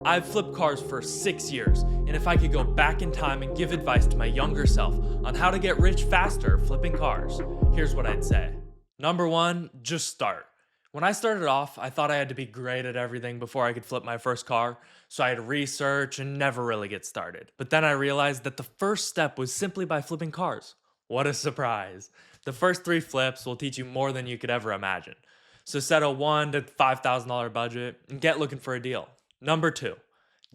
I've flipped cars for 6 years, and if I could go back in time and give advice to my younger self on how to get rich faster flipping cars, here's what I'd say. Number one, just start. When I started off, I thought I had to be great at everything before I could flip my first car, so I had to research and never really get started. But then I realized that the first step was simply by flipping cars. What a surprise! The first 3 flips will teach you more than you could ever imagine. So set a $1,000 to $5,000 budget and get looking for a deal. Number two,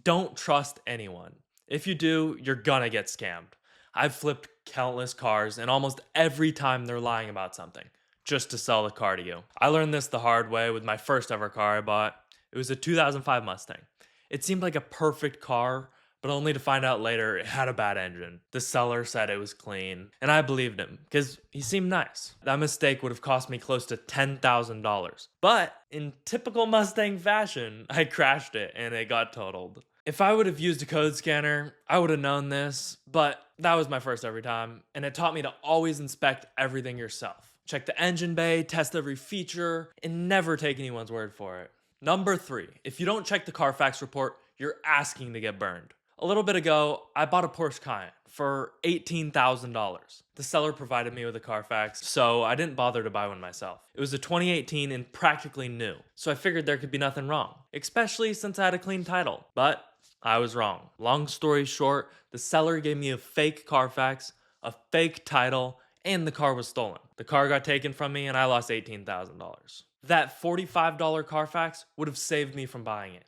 don't trust anyone. If you do, you're gonna get scammed. I've flipped countless cars, and almost every time they're lying about something just to sell the car to you. I learned this the hard way with my first ever car I bought. It was a 2005 Mustang. It seemed like a perfect car, but only to find out later it had a bad engine. The seller said it was clean, and I believed him because he seemed nice. That mistake would have cost me close to $10,000. But in typical Mustang fashion, I crashed it and it got totaled. If I would have used a code scanner, I would have known this, but that was my first every time, and it taught me to always inspect everything yourself. Check the engine bay, test every feature, and never take anyone's word for it. Number three, if you don't check the Carfax report, you're asking to get burned. A little bit ago, I bought a Porsche Cayenne for $18,000. The seller provided me with a Carfax, so I didn't bother to buy one myself. It was a 2018 and practically new, so I figured there could be nothing wrong, especially since I had a clean title. But I was wrong. Long story short, the seller gave me a fake Carfax, a fake title, and the car was stolen. The car got taken from me and I lost $18,000. That $45 Carfax would have saved me from buying it,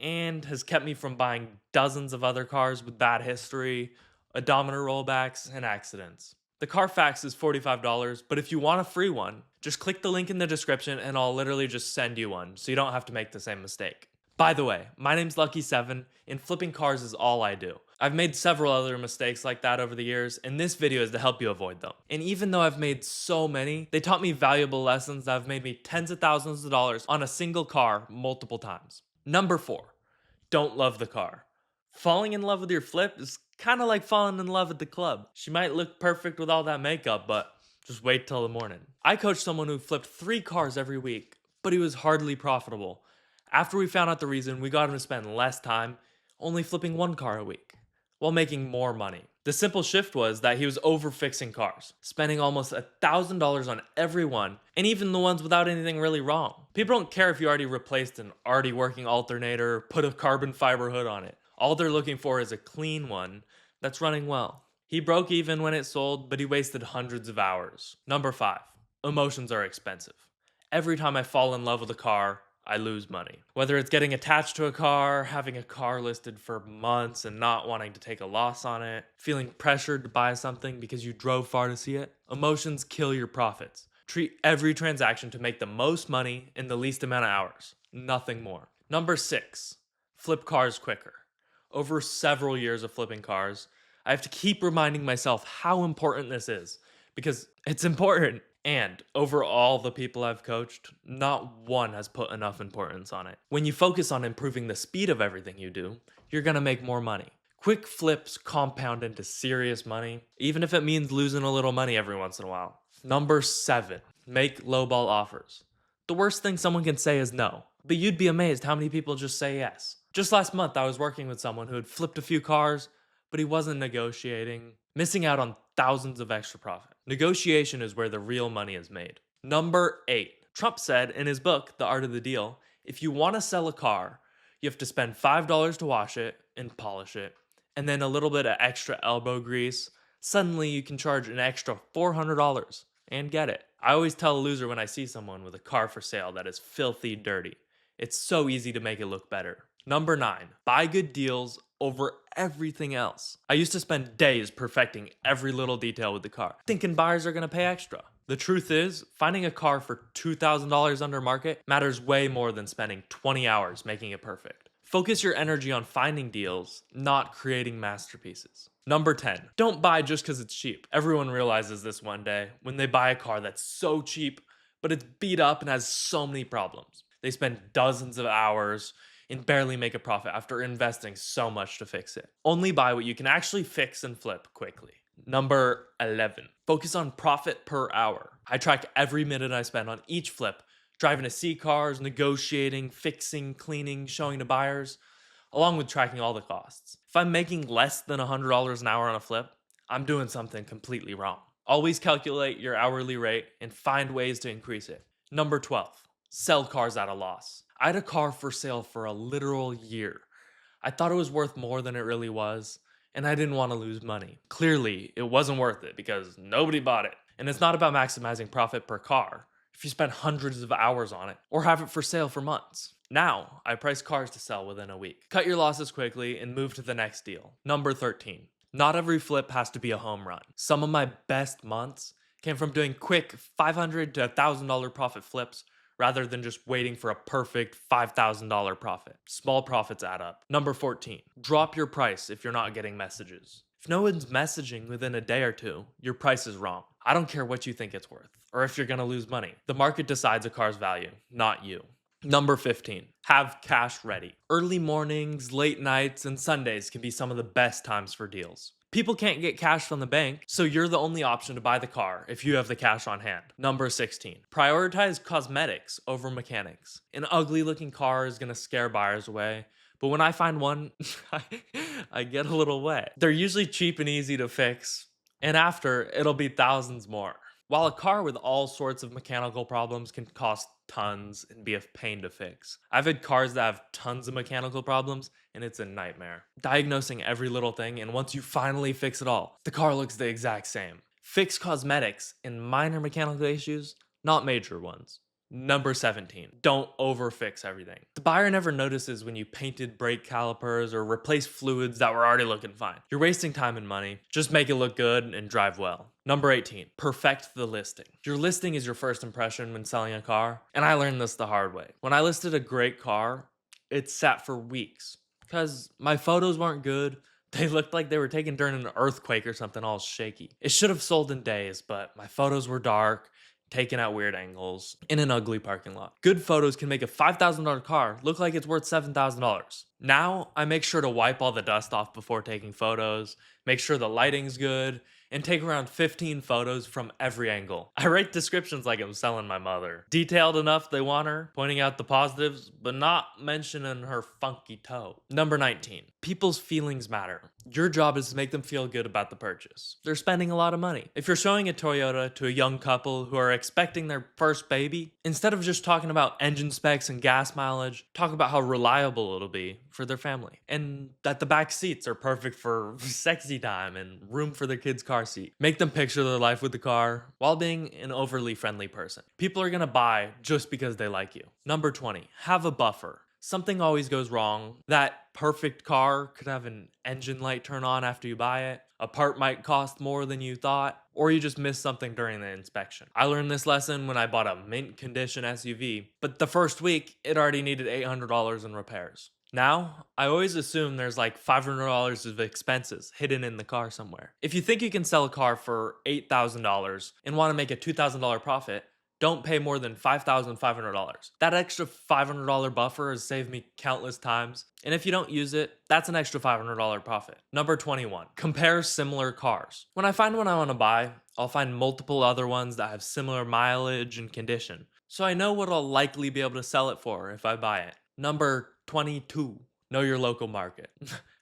and has kept me from buying dozens of other cars with bad history, odometer rollbacks, and accidents. The Carfax is $45, but if you want a free one, just click the link in the description and I'll literally just send you one so you don't have to make the same mistake. By the way, my name's Lucky7, and flipping cars is all I do. I've made several other mistakes like that over the years, and this video is to help you avoid them. And even though I've made so many, they taught me valuable lessons that have made me tens of thousands of dollars on a single car multiple times. Number four, don't love the car. Falling in love with your flip is kind of like falling in love with the club. She might look perfect with all that makeup, but just wait till the morning. I coached someone who flipped 3 cars every week, but he was hardly profitable. After we found out the reason, we got him to spend less time, only flipping 1 car a week, while making more money. The simple shift was that he was over fixing cars, spending almost $1,000 on every one, and even the ones without anything really wrong. People don't care if you already replaced an already working alternator, put a carbon fiber hood on it. All they're looking for is a clean one that's running well. He broke even when it sold, but he wasted hundreds of hours. Number 5, emotions are expensive. Every time I fall in love with a car, I lose money. Whether it's getting attached to a car, having a car listed for months and not wanting to take a loss on it, feeling pressured to buy something because you drove far to see it, emotions kill your profits. Treat every transaction to make the most money in the least amount of hours. Nothing more. Number 6, flip cars quicker. Over several years of flipping cars, I have to keep reminding myself how important this is, because it's important. And over all the people I've coached, not one has put enough importance on it. When you focus on improving the speed of everything you do, you're gonna make more money. Quick flips compound into serious money, even if it means losing a little money every once in a while. Number 7, make lowball offers. The worst thing someone can say is no, but you'd be amazed how many people just say yes. Just last month, I was working with someone who had flipped a few cars, but he wasn't negotiating, missing out on thousands of extra profit. Negotiation is where the real money is made. Number 8, Trump said in his book, The Art of the Deal, if you want to sell a car, you have to spend $5 to wash it and polish it, and then a little bit of extra elbow grease. Suddenly you can charge an extra $400 and get it. I always tell a loser when I see someone with a car for sale that is filthy dirty. It's so easy to make it look better. Number 9, buy good deals over everything else. I used to spend days perfecting every little detail with the car, thinking buyers are gonna pay extra. The truth is, finding a car for $2,000 under market matters way more than spending 20 hours making it perfect. Focus your energy on finding deals, not creating masterpieces. Number 10, don't buy just because it's cheap. Everyone realizes this one day when they buy a car that's so cheap, but it's beat up and has so many problems. They spend dozens of hours and barely make a profit after investing so much to fix it. Only buy what you can actually fix and flip quickly. Number 11, focus on profit per hour. I track every minute I spend on each flip, driving to see cars, negotiating, fixing, cleaning, showing to buyers. along with tracking all the costs. If I'm making less than $100 an hour on a flip, I'm doing something completely wrong. Always calculate your hourly rate and find ways to increase it. Number 12, sell cars at a loss. I had a car for sale for a literal year. I thought it was worth more than it really was, and I didn't want to lose money. Clearly, it wasn't worth it because nobody bought it. And it's not about maximizing profit per car if you spend hundreds of hours on it or have it for sale for months. Now, I price cars to sell within a week. Cut your losses quickly and move to the next deal. Number 13. Not every flip has to be a home run. Some of my best months came from doing quick $500 to $1,000 profit flips rather than just waiting for a perfect $5,000 profit. Small profits add up. Number 14. Drop your price if you're not getting messages. If no one's messaging within a day or two, your price is wrong. I don't care what you think it's worth or if you're gonna lose money. The market decides a car's value, not you. Number 15, have cash ready. Early mornings, late nights, and Sundays can be some of the best times for deals. People can't get cash from the bank, so you're the only option to buy the car if you have the cash on hand. Number 16, prioritize cosmetics over mechanics. An ugly looking car is gonna scare buyers away, but when I find one, I get a little wet. They're usually cheap and easy to fix, and after, it'll be thousands more. While a car with all sorts of mechanical problems can cost tons and be a pain to fix, I've had cars that have tons of mechanical problems and it's a nightmare. Diagnosing every little thing, and once you finally fix it all, the car looks the exact same. Fix cosmetics and minor mechanical issues, not major ones. Number 17, don't overfix everything. The buyer never notices when you painted brake calipers or replaced fluids that were already looking fine. You're wasting time and money. Just make it look good and drive well. Number 18, perfect the listing. Your listing is your first impression when selling a car, and I learned this the hard way. When I listed a great car, it sat for weeks because my photos weren't good. They looked like they were taken during an earthquake or something, all shaky. It should have sold in days, but my photos were dark, taken at weird angles, in an ugly parking lot. Good photos can make a $5,000 car look like it's worth $7,000. Now, I make sure to wipe all the dust off before taking photos, make sure the lighting's good, and take around 15 photos from every angle. I write descriptions like I'm selling my mother. Detailed enough they want her, pointing out the positives, but not mentioning her funky toe. Number 19, people's feelings matter. Your job is to make them feel good about the purchase. They're spending a lot of money. If you're showing a Toyota to a young couple who are expecting their first baby, instead of just talking about engine specs and gas mileage, talk about how reliable it'll be for their family. And that the back seats are perfect for sexy time and room for their kid's car seat. Make them picture their life with the car while being an overly friendly person. People are gonna buy just because they like you. Number 20, have a buffer. Something always goes wrong. That perfect car could have an engine light turn on after you buy it. A part might cost more than you thought, or you just missed something during the inspection. I learned this lesson when I bought a mint condition SUV, but the first week, it already needed $800 in repairs. Now, I always assume there's like $500 of expenses hidden in the car somewhere. If you think you can sell a car for $8,000 and want to make a $2,000 profit, don't pay more than $5,500. That extra $500 buffer has saved me countless times, and if you don't use it, that's an extra $500 profit. Number 21, compare similar cars. When I find one I want to buy, I'll find multiple other ones that have similar mileage and condition, so I know what I'll likely be able to sell it for if I buy it. Number 22, know your local market.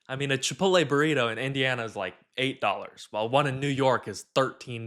I mean, a Chipotle burrito in Indiana is like $8, while one in New York is $13.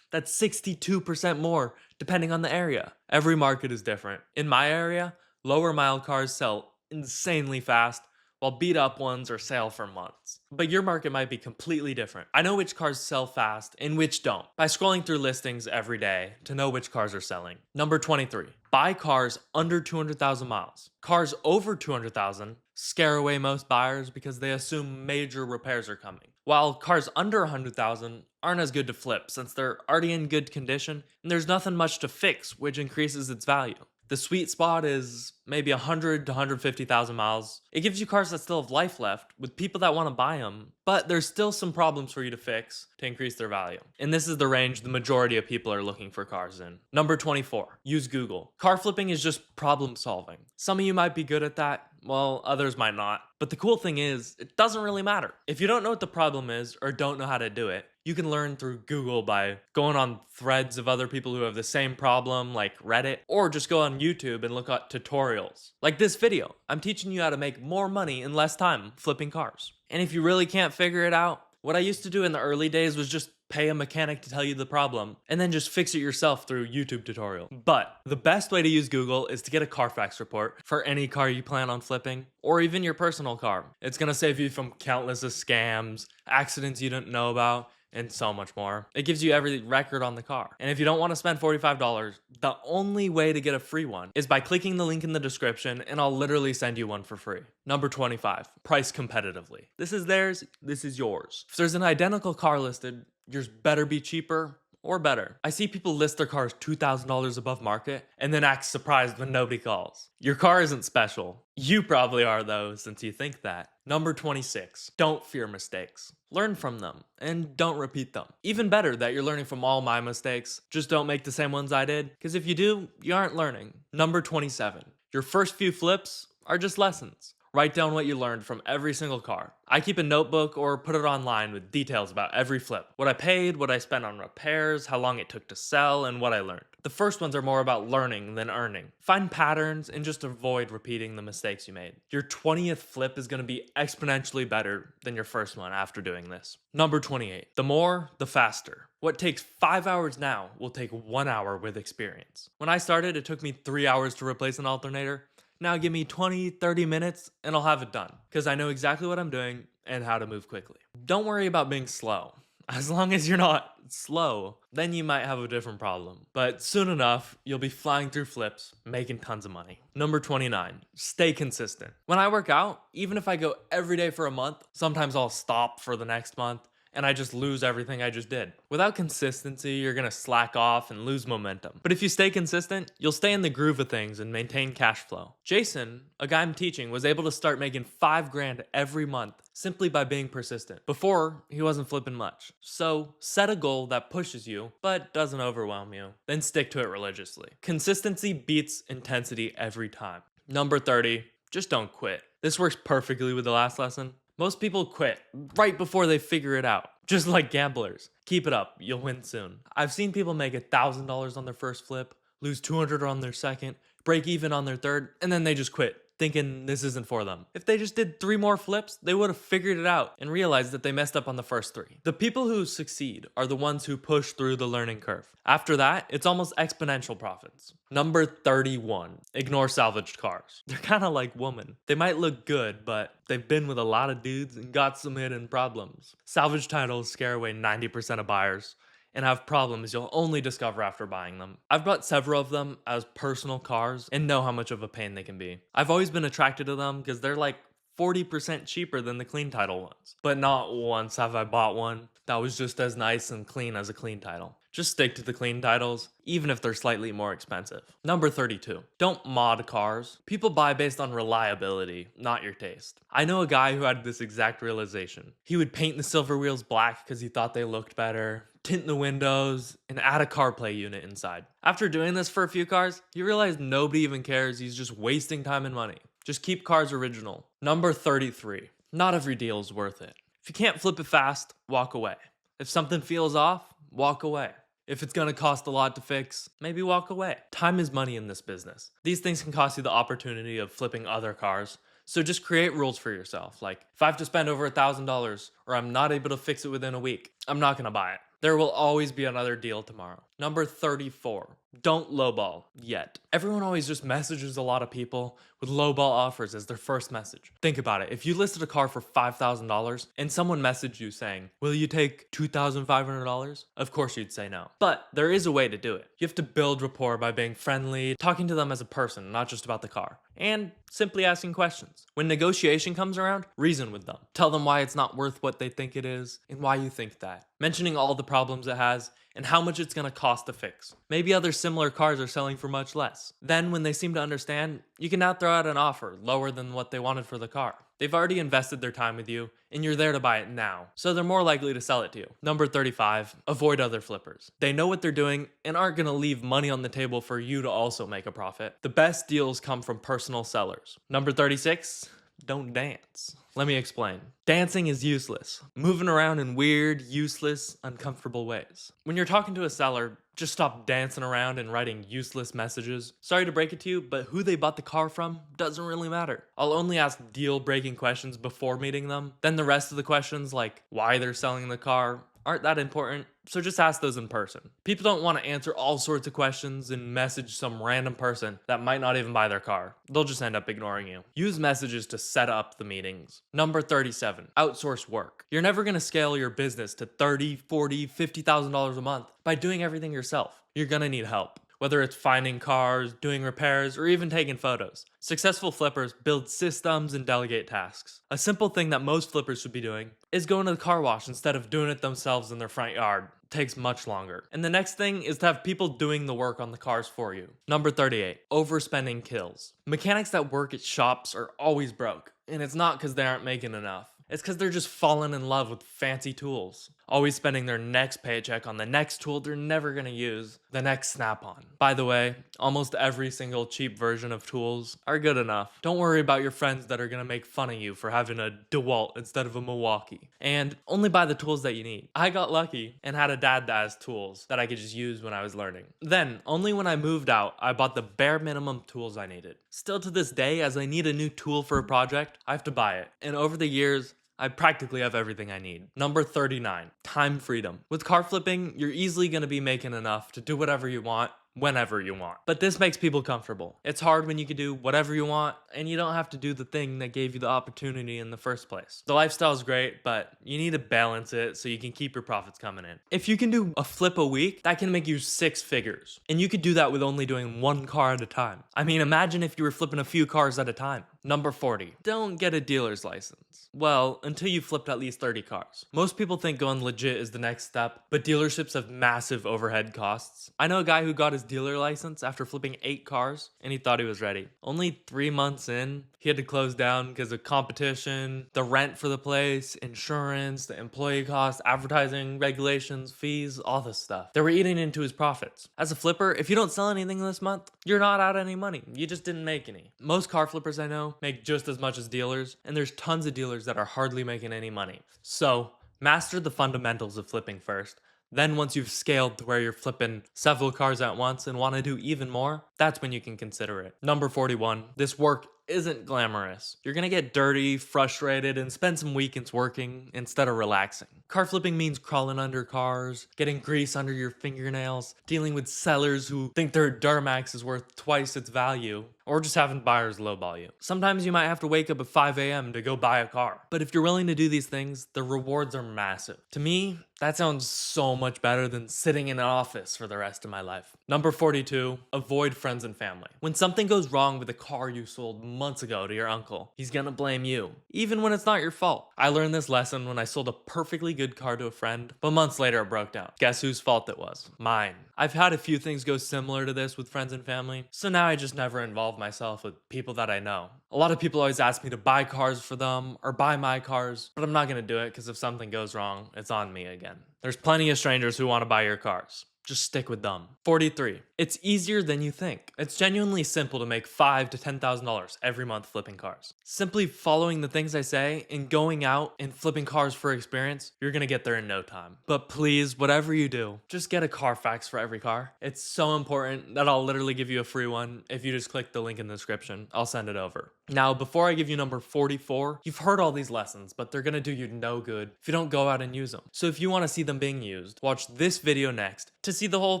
That's 62% more depending on the area. Every market is different. In my area, lower mile cars sell insanely fast, while beat up ones are sale for months. But your market might be completely different. I know which cars sell fast and which don't by scrolling through listings every day to know which cars are selling. Number 23, buy cars under 200,000 miles. Cars over 200,000 scare away most buyers because they assume major repairs are coming, while cars under 100,000 aren't as good to flip since they're already in good condition and there's nothing much to fix, which increases its value. The sweet spot is maybe 100 to 150,000 miles. It gives you cars that still have life left with people that want to buy them, but there's still some problems for you to fix to increase their value. And this is the range the majority of people are looking for cars in. Number 24, use Google. Car flipping is just problem solving. Some of you might be good at that, while others might not. But the cool thing is, it doesn't really matter. If you don't know what the problem is or don't know how to do it, You can learn through Google by going on threads of other people who have the same problem, like Reddit, or just go on YouTube and look at tutorials. Like this video, I'm teaching you how to make more money in less time flipping cars. And if you really can't figure it out, what I used to do in the early days was just pay a mechanic to tell you the problem, and then just fix it yourself through YouTube tutorial. But the best way to use Google is to get a Carfax report for any car you plan on flipping, or even your personal car. It's gonna save you from countless of scams, accidents you didn't know about, and so much more. It gives you every record on the car. And if you don't want to spend $45, the only way to get a free one is by clicking the link in the description, and I'll literally send you one for free. Number 25, price competitively. This is theirs, this is yours. If there's an identical car listed, yours better be cheaper or better. I see people list their cars $2,000 above market and then act surprised when nobody calls. Your car isn't special. You probably are though, since you think that. Number 26, don't fear mistakes. Learn from them and don't repeat them. Even better that you're learning from all my mistakes. Just don't make the same ones I did, because if you do, you aren't learning. Number 27, your first few flips are just lessons. Write down what you learned from every single car. I keep a notebook or put it online with details about every flip. What I paid, what I spent on repairs, how long it took to sell, and what I learned. The first ones are more about learning than earning. Find patterns and just avoid repeating the mistakes you made. Your 20th flip is going to be exponentially better than your first one after doing this. Number 28, the more, the faster. What takes 5 hours now will take 1 hour with experience. When I started, it took me 3 hours to replace an alternator. Now give me 20, 30 minutes and I'll have it done, because I know exactly what I'm doing and how to move quickly. Don't worry about being slow. As long as you're not slow, then you might have a different problem. But soon enough, you'll be flying through flips, making tons of money. Number 29, stay consistent. When I work out, even if I go every day for a month, sometimes I'll stop for the next month, and I just lose everything I just did. Without consistency, you're gonna slack off and lose momentum. But if you stay consistent, you'll stay in the groove of things and maintain cash flow. Jason, a guy I'm teaching, was able to start making $5 grand every month simply by being persistent. Before, he wasn't flipping much. So set a goal that pushes you, but doesn't overwhelm you. Then stick to it religiously. Consistency beats intensity every time. Number 30, just don't quit. This works perfectly with the last lesson. Most people quit right before they figure it out, just like gamblers. Keep it up, you'll win soon. I've seen people make $1,000 on their first flip, lose $200 on their second, break even on their third, and then they just quit, thinking this isn't for them. If they just did 3 more flips, they would have figured it out and realized that they messed up on the first 3. The people who succeed are the ones who push through the learning curve. After that, it's almost exponential profits. Number 31, ignore salvaged cars. They're kind of like women. They might look good, but they've been with a lot of dudes and got some hidden problems. Salvage titles scare away 90% of buyers and have problems you'll only discover after buying them. I've bought several of them as personal cars and know how much of a pain they can be. I've always been attracted to them because they're like 40% cheaper than the clean title ones. But not once have I bought one that was just as nice and clean as a clean title. Just stick to the clean titles, even if they're slightly more expensive. Number 32, don't mod cars. People buy based on reliability, not your taste. I know a guy who had this exact realization. He would paint the silver wheels black because he thought they looked better, tint the windows, and add a CarPlay unit inside. After doing this for a few cars, he realized nobody even cares. He's just wasting time and money. Just keep cars original. Number 33, not every deal is worth it. If you can't flip it fast, walk away. If something feels off, walk away. If it's gonna cost a lot to fix, maybe walk away. Time is money in this business. These things can cost you the opportunity of flipping other cars. So just create rules for yourself. Like, if I have to spend over $1,000 or I'm not able to fix it within a week, I'm not gonna buy it. There will always be another deal tomorrow. Number 34, don't lowball yet. Everyone always just messages a lot of people with lowball offers as their first message. Think about it. If you listed a car for $5,000 and someone messaged you saying, will you take $2,500? Of course you'd say no. But there is a way to do it. You have to build rapport by being friendly, talking to them as a person, not just about the car, and simply asking questions. When negotiation comes around, reason with them. Tell them why it's not worth what they think it is and why you think that. Mentioning all the problems it has and how much it's going to cost to fix. Maybe other similar cars are selling for much less. Then when they seem to understand, you can now throw out an offer lower than what they wanted for the car. They've already invested their time with you and you're there to buy it now, so they're more likely to sell it to you. Number 35, avoid other flippers. They know what they're doing and aren't going to leave money on the table for you to also make a profit. The best deals come from personal sellers. Number 36, don't dance. Let me explain. Dancing is useless. Moving around in weird, useless, uncomfortable ways. When you're talking to a seller, just stop dancing around and writing useless messages. Sorry to break it to you, but who they bought the car from doesn't really matter. I'll only ask deal-breaking questions before meeting them. Then the rest of the questions, like why they're selling the car, aren't that important, so just ask those in person. People don't want to answer all sorts of questions and message some random person that might not even buy their car. They'll just end up ignoring you. Use messages to set up the meetings. Number 37, outsource work. You're never going to scale your business to $30,000, $40,000, $50,000 a month by doing everything yourself. You're going to need help. Whether it's finding cars, doing repairs, or even taking photos. Successful flippers build systems and delegate tasks. A simple thing that most flippers should be doing is going to the car wash instead of doing it themselves in their front yard. It takes much longer. And the next thing is to have people doing the work on the cars for you. Number 38, overspending kills. Mechanics that work at shops are always broke, and it's not because they aren't making enough. It's because they're just falling in love with fancy tools. Always spending their next paycheck on the next tool they're never gonna use, the next snap-on. By the way, almost every single cheap version of tools are good enough. Don't worry about your friends that are gonna make fun of you for having a DeWalt instead of a Milwaukee. And only buy the tools that you need. I got lucky and had a dad that has tools that I could just use when I was learning. Then, only when I moved out, I bought the bare minimum tools I needed. Still to this day, as I need a new tool for a project, I have to buy it. And over the years, I practically have everything I need. Number 39, time freedom. With car flipping, you're easily gonna be making enough to do whatever you want, whenever you want. But this makes people comfortable. It's hard when you can do whatever you want and you don't have to do the thing that gave you the opportunity in the first place. The lifestyle is great, but you need to balance it so you can keep your profits coming in. If you can do a flip a week, that can make you 6 figures. And you could do that with only doing 1 car at a time. I mean, imagine if you were flipping a few cars at a time. Number 40, don't get a dealer's license. Well, until you flipped at least 30 cars. Most people think going legit is the next step, but dealerships have massive overhead costs. I know a guy who got his dealer license after flipping 8 cars, and he thought he was ready. Only 3 months in, he had to close down because of competition, the rent for the place, insurance, the employee costs, advertising, regulations, fees, all this stuff. They were eating into his profits. As a flipper, if you don't sell anything this month, you're not out any money. You just didn't make any. Most car flippers I know make just as much as dealers, and there's tons of dealers that are hardly making any money. So, master the fundamentals of flipping first. Then once you've scaled to where you're flipping several cars at once and want to do even more, that's when you can consider it. Number 41, this work isn't glamorous. You're gonna get dirty, frustrated, and spend some weekends working instead of relaxing. Car flipping means crawling under cars, getting grease under your fingernails, dealing with sellers who think their Duramax is worth twice its value, or just having buyers lowball you. Sometimes you might have to wake up at 5 a.m. to go buy a car. But if you're willing to do these things, the rewards are massive. To me, that sounds so much better than sitting in an office for the rest of my life. Number 42, avoid friends and family. When something goes wrong with a car you sold months ago to your uncle, he's gonna blame you, even when it's not your fault. I learned this lesson when I sold a perfectly good car to a friend, but months later it broke down. Guess whose fault it was? Mine. I've had a few things go similar to this with friends and family, so now I just never involve myself with people that I know. A lot of people always ask me to buy cars for them or buy my cars, but I'm not gonna do it because if something goes wrong, it's on me again. There's plenty of strangers who want to buy your cars. Just stick with them. 43. It's easier than you think. It's genuinely simple to make $5,000 to $10,000 every month flipping cars. Simply following the things I say and going out and flipping cars for experience, you're gonna get there in no time. But please, whatever you do, just get a Carfax for every car. It's so important that I'll literally give you a free one if you just click the link in the description. I'll send it over. Now, before I give you number 44, you've heard all these lessons, but they're gonna do you no good if you don't go out and use them. So if you wanna see them being used, watch this video next to see the whole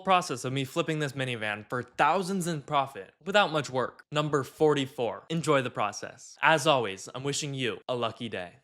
process of me flipping this minivan for thousands in profit without much work. Number 44, enjoy the process. As always, I'm wishing you a lucky day.